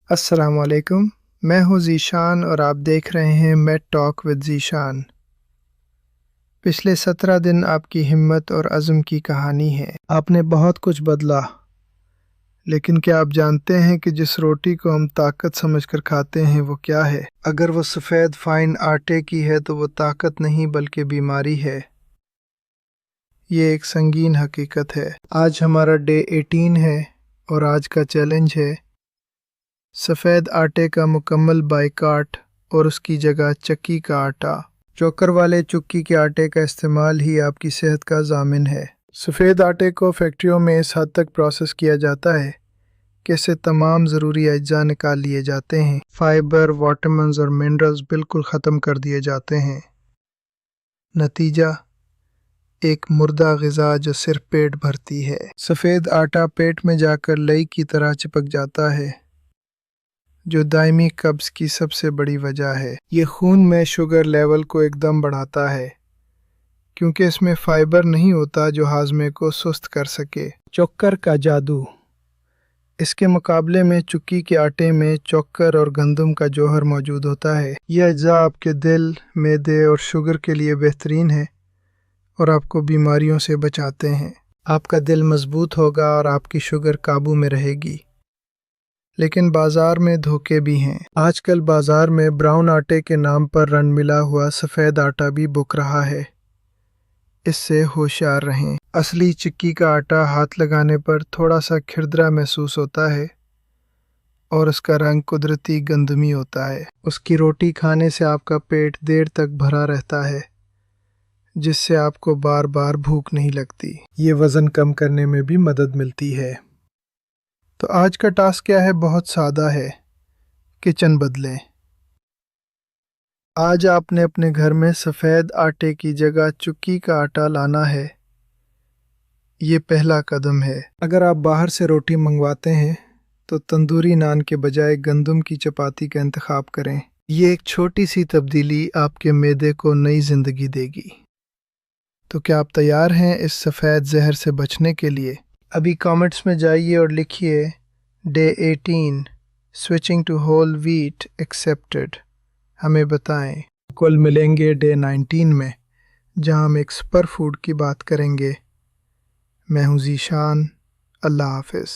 السلام علیکم، میں ہوں ذیشان اور آپ دیکھ رہے ہیں میٹ ٹاک ود ذیشان۔ پچھلے 17 دن آپ کی ہمت اور عزم کی کہانی ہے۔ آپ نے بہت کچھ بدلا، لیکن کیا آپ جانتے ہیں کہ جس روٹی کو ہم طاقت سمجھ کر کھاتے ہیں وہ کیا ہے؟ اگر وہ سفید فائن آٹے کی ہے تو وہ طاقت نہیں بلکہ بیماری ہے۔ یہ ایک سنگین حقیقت ہے۔ آج ہمارا ڈے 18 ہے اور آج کا چیلنج ہے سفید آٹے کا مکمل بائیکاٹ اور اس کی جگہ چکی کا آٹا۔ چوکر والے چکی کے آٹے کا استعمال ہی آپ کی صحت کا ضامن ہے۔ سفید آٹے کو فیکٹریوں میں اس حد تک پروسیس کیا جاتا ہے کہ اس سے تمام ضروری اجزاء نکال لیے جاتے ہیں۔ فائبر، وٹامنز اور منرلز بالکل ختم کر دیے جاتے ہیں۔ نتیجہ ایک مردہ غذا جو صرف پیٹ بھرتی ہے۔ سفید آٹا پیٹ میں جا کر لئی کی طرح چپک جاتا ہے، جو دائمی قبض کی سب سے بڑی وجہ ہے۔ یہ خون میں شوگر لیول کو ایک دم بڑھاتا ہے، کیونکہ اس میں فائبر نہیں ہوتا جو ہاضمے کو سست کر سکے۔ چوکر کا جادو۔ اس کے مقابلے میں چکی کے آٹے میں چوکر اور گندم کا جوہر موجود ہوتا ہے۔ یہ اجزاء آپ کے دل، معدے اور شوگر کے لیے بہترین ہیں اور آپ کو بیماریوں سے بچاتے ہیں۔ آپ کا دل مضبوط ہوگا اور آپ کی شوگر قابو میں رہے گی۔ لیکن بازار میں دھوکے بھی ہیں۔ آج کل بازار میں براؤن آٹے کے نام پر رن ملا ہوا سفید آٹا بھی بک رہا ہے۔ اس سے ہوشیار رہیں۔ اصلی چکی کا آٹا ہاتھ لگانے پر تھوڑا سا کھردرا محسوس ہوتا ہے اور اس کا رنگ قدرتی گندمی ہوتا ہے۔ اس کی روٹی کھانے سے آپ کا پیٹ دیر تک بھرا رہتا ہے، جس سے آپ کو بار بار بھوک نہیں لگتی۔ یہ وزن کم کرنے میں بھی مدد ملتی ہے۔ تو آج کا ٹاسک کیا ہے؟ بہت سادہ ہے۔ کچن بدلیں۔ آج آپ نے اپنے گھر میں سفید آٹے کی جگہ چکی کا آٹا لانا ہے۔ یہ پہلا قدم ہے۔ اگر آپ باہر سے روٹی منگواتے ہیں تو تندوری نان کے بجائے گندم کی چپاتی کا انتخاب کریں۔ یہ ایک چھوٹی سی تبدیلی آپ کے معدے کو نئی زندگی دے گی۔ تو کیا آپ تیار ہیں اس سفید زہر سے بچنے کے لیے؟ ابھی کامنٹس میں جائیے اور لکھیے day 18 switching two whole wheat accepted. ہمیں بتائیں۔ کل ملیں گے ڈے 19 میں، جہاں ہم ایک سپر فوڈ کی بات کریں گے۔ میں ہوں ذیشان۔ اللہ حافظ۔